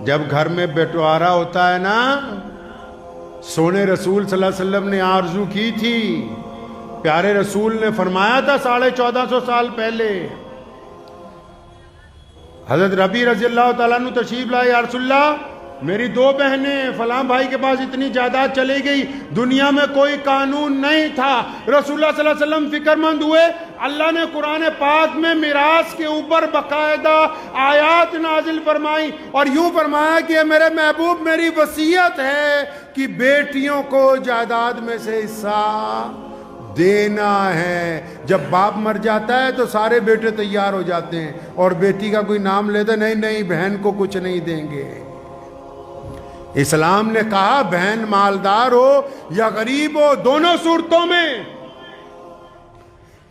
جب گھر میں بٹوارا ہوتا ہے نا، سونے رسول صلی اللہ علیہ وسلم نے آرزو کی تھی، پیارے رسول نے فرمایا تھا 1450 سال پہلے، حضرت ربی رضی اللہ تعالیٰ عنہ تشریف لائے، یا رسول اللہ میری 2 بہنیں فلاں بھائی کے پاس اتنی جائیداد چلی گئی، دنیا میں کوئی قانون نہیں تھا۔ رسول اللہ صلی اللہ علیہ وسلم فکر مند ہوئے، اللہ نے قرآن پاک میں میراث کے اوپر باقاعدہ آیات نازل فرمائی اور یوں فرمایا کہ میرے محبوب میری وصیت ہے کہ بیٹیوں کو جائیداد میں سے حصہ دینا ہے۔ جب باپ مر جاتا ہے تو سارے بیٹے تیار ہو جاتے ہیں اور بیٹی کا کوئی نام لیتا نہیں، نہیں بہن کو کچھ نہیں دیں گے۔ اسلام نے کہا بہن مالدار ہو یا غریب ہو، دونوں صورتوں میں،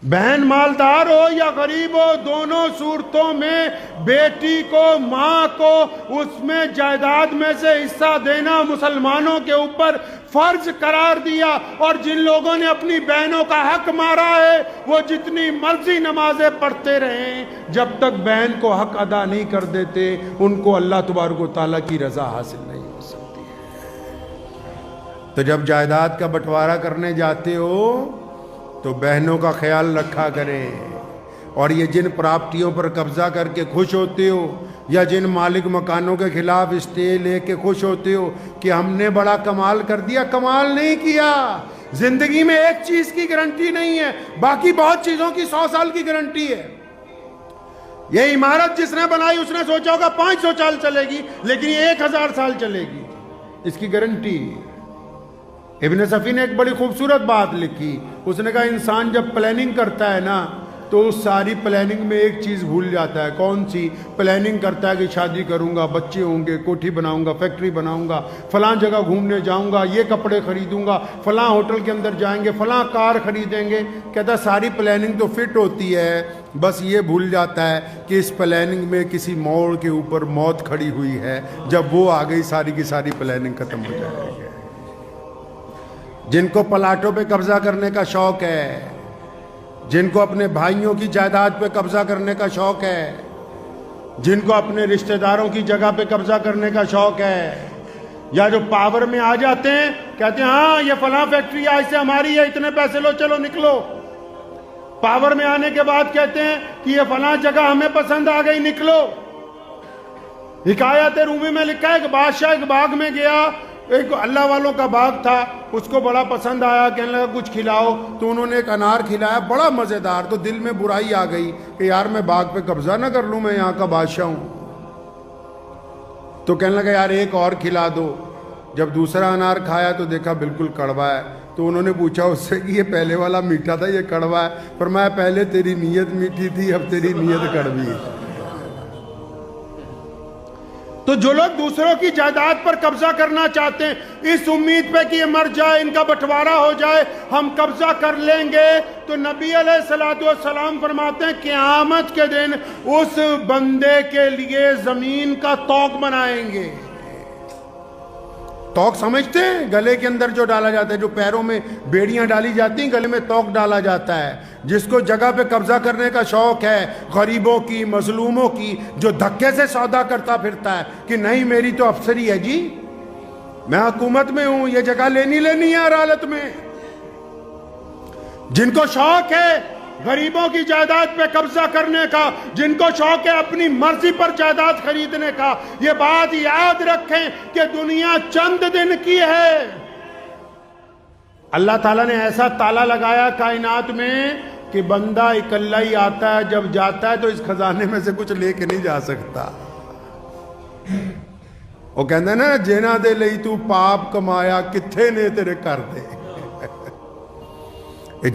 بہن مالدار ہو یا غریب ہو، دونوں صورتوں میں بیٹی کو، ماں کو اس میں جائیداد میں سے حصہ دینا مسلمانوں کے اوپر فرض قرار دیا۔ اور جن لوگوں نے اپنی بہنوں کا حق مارا ہے وہ جتنی مرضی نمازیں پڑھتے رہیں، جب تک بہن کو حق ادا نہیں کر دیتے ان کو اللہ تبارک و تعالیٰ کی رضا حاصل نہیں ہو سکتی ہے۔ تو جب جائیداد کا بٹوارا کرنے جاتے ہو تو بہنوں کا خیال رکھا کریں، اور یہ جن پراپرٹیوں پر قبضہ کر کے خوش ہوتے ہو یا جن مالک مکانوں کے خلاف اسٹے لے کے خوش ہوتے ہو کہ ہم نے بڑا کمال کر دیا، کمال نہیں کیا۔ زندگی میں ایک چیز کی گارنٹی نہیں ہے، باقی بہت چیزوں کی 100 سال کی گارنٹی ہے۔ یہ عمارت جس نے بنائی اس نے سوچا ہوگا 500 سال چلے گی، لیکن یہ 1000 سال چلے گی، اس کی گارنٹی۔ ابن صفی نے ایک بڑی خوبصورت بات لکھی، اس نے کہا انسان جب پلاننگ کرتا ہے نا تو اس ساری پلاننگ میں ایک چیز بھول جاتا ہے۔ کون سی؟ پلاننگ کرتا ہے کہ شادی کروں گا، بچے ہوں گے، کوٹھی بناؤں گا، فیکٹری بناؤں گا، فلاں جگہ گھومنے جاؤں گا، یہ کپڑے خریدوں گا، فلاں ہوٹل کے اندر جائیں گے، فلاں کار خریدیں گے۔ کہتا ہے ساری پلاننگ تو فٹ ہوتی ہے، بس یہ بھول جاتا ہے کہ اس پلاننگ میں کسی موڑ کے اوپر موت کھڑی ہوئی ہے، جب وہ آ گئی ساری کی ساری پلاننگ ختم ہو جائے گی۔ جن کو پلاٹوں پہ قبضہ کرنے کا شوق ہے، جن کو اپنے بھائیوں کی جائیداد پہ قبضہ کرنے کا شوق ہے، جن کو اپنے رشتہ داروں کی جگہ پہ قبضہ کرنے کا شوق ہے، یا جو پاور میں آ جاتے ہیں کہتے ہیں ہاں یہ فلاں فیکٹری آج سے ہماری ہے، اتنے پیسے لو، چلو نکلو۔ پاور میں آنے کے بعد کہتے ہیں کہ یہ فلاں جگہ ہمیں پسند آ گئی، نکلو۔ حکایت رومی میں لکھا ہے کہ بادشاہ ایک باغ میں گیا، ایک اللہ والوں کا باغ تھا، اس کو بڑا پسند آیا، کہنے لگا کچھ کھلاؤ، تو انہوں نے ایک انار کھلایا بڑا مزیدار، تو دل میں برائی آ گئی کہ یار میں باغ پہ قبضہ نہ کر لوں، میں یہاں کا بادشاہ ہوں۔ تو کہنے لگا یار ایک اور کھلا دو۔ جب دوسرا انار کھایا تو دیکھا بالکل کڑوا ہے، تو انہوں نے پوچھا اس سے کہ یہ پہلے والا میٹھا تھا یہ کڑوا ہے؟ فرمایا پہلے تیری نیت میٹھی تھی، اب تیری نیت کڑوی ہے۔ تو جو لوگ دوسروں کی جائیداد پر قبضہ کرنا چاہتے ہیں اس امید پہ کہ یہ مر جائے، ان کا بٹوارا ہو جائے، ہم قبضہ کر لیں گے، تو نبی علیہ السلام فرماتے ہیں قیامت کے دن اس بندے کے لیے زمین کا طوق بنائیں گے۔ طوق سمجھتے ہیں؟ گلے کے اندر جو ڈالا جاتا ہے، جو پیروں میں بیڑیاں ڈالی جاتی ہیں، گلے میں طوق ڈالا جاتا ہے۔ جس کو جگہ پہ قبضہ کرنے کا شوق ہے، غریبوں کی، مظلوموں کی، جو دھکے سے سودا کرتا پھرتا ہے کہ نہیں میری تو افسری ہے جی، میں حکومت میں ہوں، یہ جگہ لینی ہے ہر حالت میں۔ جن کو شوق ہے غریبوں کی جائیداد پہ قبضہ کرنے کا، جن کو شوق ہے اپنی مرضی پر جائیداد خریدنے کا، یہ بات یاد رکھیں کہ دنیا چند دن کی ہے۔ اللہ تعالیٰ نے ایسا تالا لگایا کائنات میں کہ بندہ اکلا ہی آتا ہے، جب جاتا ہے تو اس خزانے میں سے کچھ لے کے نہیں جا سکتا۔ وہ کہتے ہیں نا جینا دے لئی تو پاپ کمایا کتھے نے تیرے کر دے۔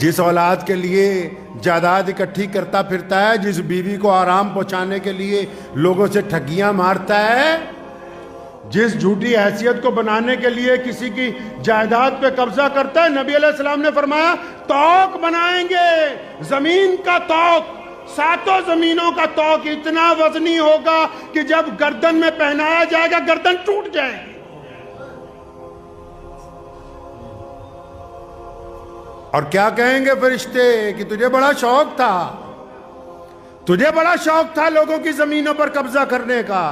جس اولاد کے لیے جائیداد اکٹھی کرتا پھرتا ہے، جس بیوی کو آرام پہنچانے کے لیے لوگوں سے ٹھگیاں مارتا ہے، جس جھوٹی حیثیت کو بنانے کے لیے کسی کی جائیداد پہ قبضہ کرتا ہے، نبی علیہ السلام نے فرمایا طوق بنائیں گے، زمین کا طوق، 7 زمینوں کا طوق اتنا وزنی ہوگا کہ جب گردن میں پہنایا جائے گا گردن ٹوٹ جائے گی۔ اور کیا کہیں گے فرشتے کہ تجھے بڑا شوق تھا، تجھے بڑا شوق تھا لوگوں کی زمینوں پر قبضہ کرنے کا،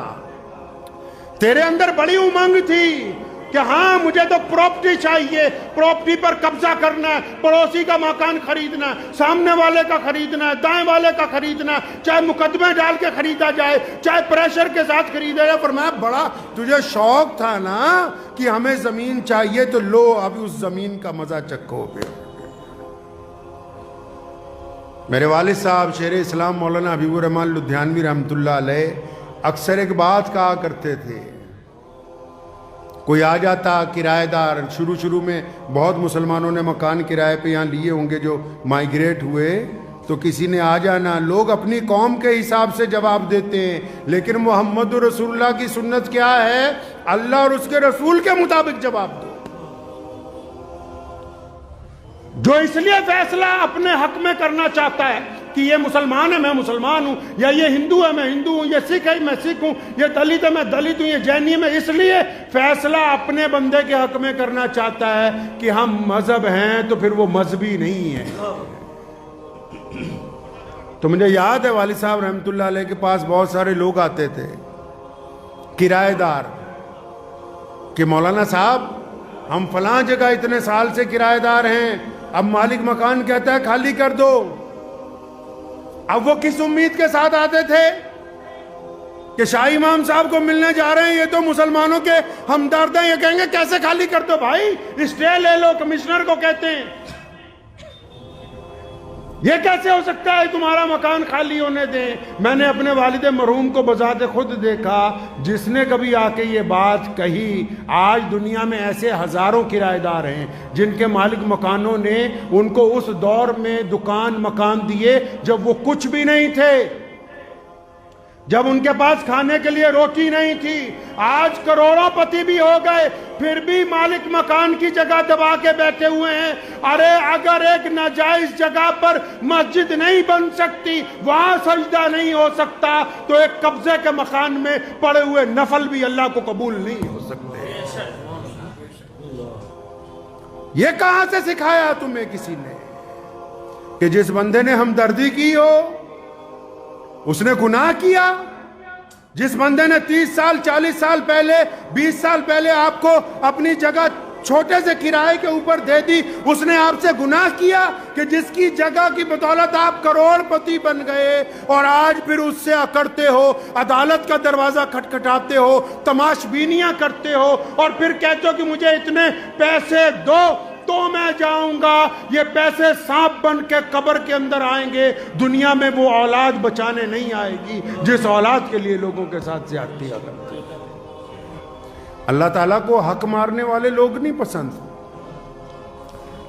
تیرے اندر بڑی امنگ تھی کہ ہاں مجھے تو پراپرٹی چاہیے، پراپرٹی پر قبضہ کرنا ہے، پڑوسی کا مکان خریدنا ہے، سامنے والے کا خریدنا ہے، دائیں والے کا خریدنا ہے، چاہے مقدمے ڈال کے خریدا جائے، چاہے پریشر کے ساتھ خریدا جائے۔ فرمایا بڑا تجھے شوق تھا نا کہ ہمیں زمین چاہیے، تو لو اب اس زمین کا مزہ چکھو پھر۔ میرے والد صاحب شیر اسلام مولانا حبیب الرحمن لدھیانوی رحمۃ اللہ علیہ اکثر ایک بات کہا کرتے تھے، کوئی آ جاتا کرایہ دار، شروع میں بہت مسلمانوں نے مکان کرائے پہ یہاں لیے ہوں گے جو مائیگریٹ ہوئے، تو کسی نے آ جانا، لوگ اپنی قوم کے حساب سے جواب دیتے ہیں، لیکن محمد رسول اللہ کی سنت کیا ہے؟ اللہ اور اس کے رسول کے مطابق جواب دو۔ جو اس لیے فیصلہ اپنے حق میں کرنا چاہتا ہے کہ یہ مسلمان ہے میں مسلمان ہوں، یا یہ ہندو ہے میں ہندو ہوں، یہ سکھ ہے میں سکھ ہوں، یہ دلت ہے میں دلت ہوں، یہ جینی ہے میں، اس لیے فیصلہ اپنے بندے کے حق میں کرنا چاہتا ہے کہ ہم مذہب ہیں تو پھر وہ مذہبی نہیں ہے۔ تو مجھے یاد ہے والد صاحب رحمۃ اللہ علیہ کے پاس بہت سارے لوگ آتے تھے کرایہ دار کہ مولانا صاحب ہم فلاں جگہ اتنے سال سے کرایہ دار ہیں، اب مالک مکان کہتا ہے خالی کر دو۔ اب وہ کس امید کے ساتھ آتے تھے کہ شاہ امام صاحب کو ملنے جا رہے ہیں، یہ تو مسلمانوں کے ہمدرد ہیں، یہ کہیں گے کیسے خالی کر دو بھائی، اسٹے لے لو، کمشنر کو کہتے ہیں، یہ کیسے ہو سکتا ہے تمہارا مکان خالی ہونے دیں۔ میں نے اپنے والد مرحوم کو بذات خود دیکھا، جس نے کبھی آ کے یہ بات کہی۔ آج دنیا میں ایسے ہزاروں کرایہ دار ہیں جن کے مالک مکانوں نے ان کو اس دور میں دکان مکان دیے جب وہ کچھ بھی نہیں تھے، جب ان کے پاس کھانے کے لیے روٹی نہیں تھی۔ آج کروڑوں پتی بھی ہو گئے، پھر بھی مالک مکان کی جگہ دبا کے بیٹھے ہوئے ہیں۔ ارے اگر ایک ناجائز جگہ پر مسجد نہیں بن سکتی، وہاں سجدہ نہیں ہو سکتا، تو ایک قبضے کے مکان میں پڑے ہوئے نفل بھی اللہ کو قبول نہیں ہو سکتے۔ یہ کہاں سے سکھایا تمہیں کسی نے کہ جس بندے نے ہمدردی کی ہو اس نے گناہ کیا؟ جس بندے نے 30 سال 40 سال پہلے 20 سال پہلے آپ کو اپنی جگہ چھوٹے سے کرائے کے اوپر دے دی، اس نے آپ سے گناہ کیا کہ جس کی جگہ کی بدولت آپ کروڑ پتی بن گئے، اور آج پھر اس سے اکڑتے ہو، عدالت کا دروازہ کھٹکھٹاتے ہو، تماش بینیاں کرتے ہو، اور پھر کہتے ہو کہ مجھے اتنے پیسے دو تو میں جاؤں گا۔ یہ پیسے سانپ بن کے قبر کے اندر آئیں گے، دنیا میں وہ اولاد بچانے نہیں آئے گی جس اولاد کے لیے لوگوں کے ساتھ زیادتیاں کرتے ہیں۔ اللہ تعالیٰ کو حق مارنے والے لوگ نہیں پسند،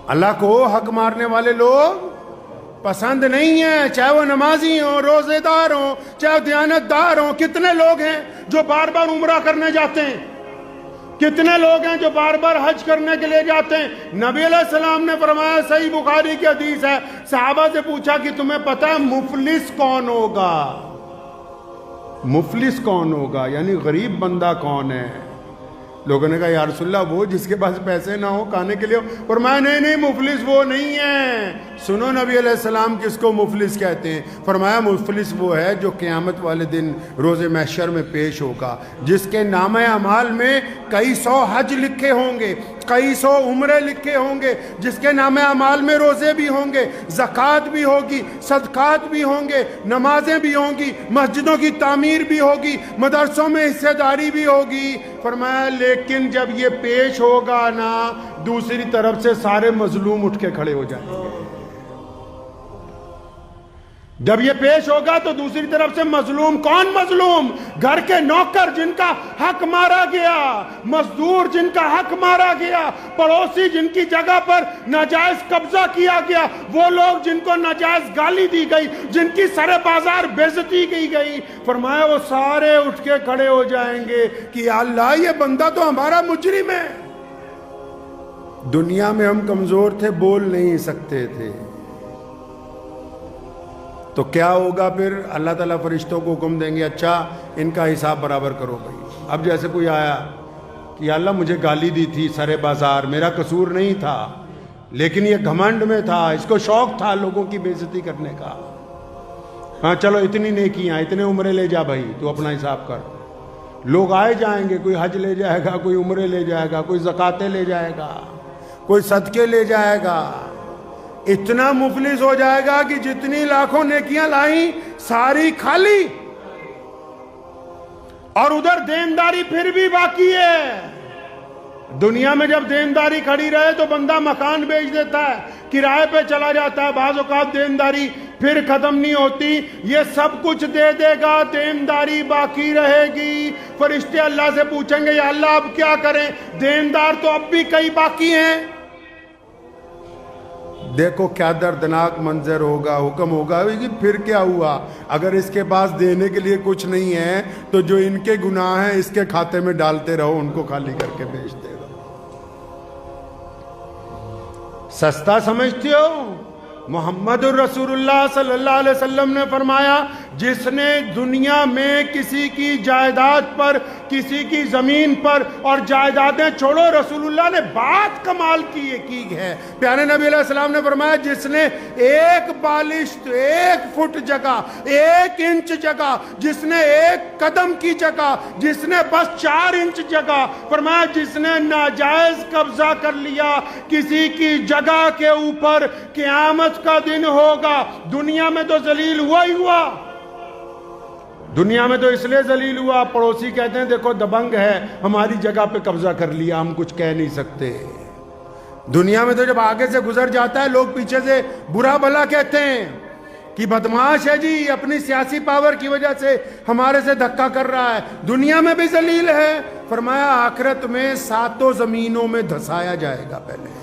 اللہ کو حق مارنے والے لوگ پسند نہیں ہیں، چاہے وہ نمازی ہوں، روزے دار ہوں، چاہے دیانت دار ہوں۔ کتنے لوگ ہیں جو بار بار عمرہ کرنے جاتے ہیں، کتنے لوگ ہیں جو بار بار حج کرنے کے لیے جاتے ہیں۔ نبی علیہ السلام نے فرمایا، صحیح بخاری کی حدیث ہے، صحابہ سے پوچھا کہ تمہیں پتہ ہے مفلس کون ہوگا؟ مفلس کون ہوگا یعنی غریب بندہ کون ہے؟ لوگوں نے کہا یا رسول اللہ وہ جس کے پاس پیسے نہ ہو کھانے کے لیے ہو۔ فرمایا نہیں مفلس وہ نہیں ہے۔ سنو نبی علیہ السلام کس کو مفلس کہتے ہیں؟ فرمایا مفلس وہ ہے جو قیامت والے دن روز محشر میں پیش ہوگا، جس کے نامہ اعمال میں کئی سو حج لکھے ہوں گے، کئی سو عمرے لکھے ہوں گے، جس کے نامہ اعمال میں روزے بھی ہوں گے، زکوٰۃ بھی ہوگی، صدقات بھی ہوں گے، نمازیں بھی ہوں گی، مسجدوں کی تعمیر بھی ہوگی، مدرسوں میں حصہ داری بھی ہوگی۔ فرمایا لیکن جب یہ پیش ہوگا نا، دوسری طرف سے سارے مظلوم اٹھ کے کھڑے ہو جائیں گے۔ جب یہ پیش ہوگا تو دوسری طرف سے مظلوم، کون مظلوم؟ گھر کے نوکر جن کا حق مارا گیا، مزدور جن کا حق مارا گیا، پڑوسی جن کی جگہ پر ناجائز قبضہ کیا گیا، وہ لوگ جن کو ناجائز گالی دی گئی، جن کی سر بازار بیزتی کی گئی۔ فرمایا وہ سارے اٹھ کے کھڑے ہو جائیں گے کہ یا اللہ یہ بندہ تو ہمارا مجرم ہے۔ دنیا میں ہم کمزور تھے، بول نہیں سکتے تھے، تو کیا ہوگا پھر؟ اللہ تعالیٰ فرشتوں کو حکم دیں گے اچھا ان کا حساب برابر کرو بھائی۔ اب جیسے کوئی آیا کہ یا اللہ مجھے گالی دی تھی سرے بازار، میرا قصور نہیں تھا، لیکن یہ گھمنڈ میں تھا، اس کو شوق تھا لوگوں کی بے عزتی کرنے کا۔ ہاں چلو اتنی نیکیاں، اتنے عمرے لے جا بھائی، تو اپنا حساب کر۔ لوگ آئے جائیں گے، کوئی حج لے جائے گا، کوئی عمرے لے جائے گا، کوئی زکاتیں لے جائے گا، کوئی صدقے لے جائے گا، اتنا مفلس ہو جائے گا کہ جتنی لاکھوں نیکیاں لائیں ساری خالی، اور ادھر دینداری پھر بھی باقی ہے۔ دنیا میں جب دینداری کھڑی رہے تو بندہ مکان بیچ دیتا ہے، کرائے پہ چلا جاتا ہے، بعض اوقات دینداری پھر ختم نہیں ہوتی۔ یہ سب کچھ دے دے گا، دینداری باقی رہے گی۔ فرشتے اللہ سے پوچھیں گے یا اللہ اب کیا کریں، دیندار تو اب بھی کئی باقی ہیں۔ دیکھو کیا دردناک منظر ہوگا، حکم ہوگا کہ پھر کیا ہوا، اگر اس کے پاس دینے کے لیے کچھ نہیں ہے تو جو ان کے گناہ ہیں اس کے کھاتے میں ڈالتے رہو، ان کو خالی کر کے بیچتے رہو۔ سستا سمجھتے ہو؟ محمد الرسول اللہ صلی اللہ علیہ وسلم نے فرمایا جس نے دنیا میں کسی کی جائیداد پر، کسی کی زمین پر، اور جائیدادیں چھوڑو، رسول اللہ نے بات کمال کی ہے۔ پیارے نبی علیہ السلام نے فرمایا جس نے ایک بالشت، ایک فٹ جگہ، ایک انچ جگہ، جس نے ایک قدم کی جگہ، جس نے بس 4 انچ جگہ، فرمایا جس نے ناجائز قبضہ کر لیا کسی کی جگہ کے اوپر، قیامت کا دن ہوگا۔ دنیا میں تو ذلیل ہوا ہی ہوا، دنیا میں تو اس لیے ذلیل ہوا، پڑوسی کہتے ہیں دیکھو دبنگ ہے، ہماری جگہ پہ قبضہ کر لیا، ہم کچھ کہہ نہیں سکتے۔ دنیا میں تو جب آگے سے گزر جاتا ہے لوگ پیچھے سے برا بھلا کہتے ہیں کہ بدماش ہے جی، اپنی سیاسی پاور کی وجہ سے ہمارے سے دھکا کر رہا ہے۔ دنیا میں بھی ذلیل ہے۔ فرمایا آخرت میں 7 زمینوں میں دھسایا جائے گا پہلے۔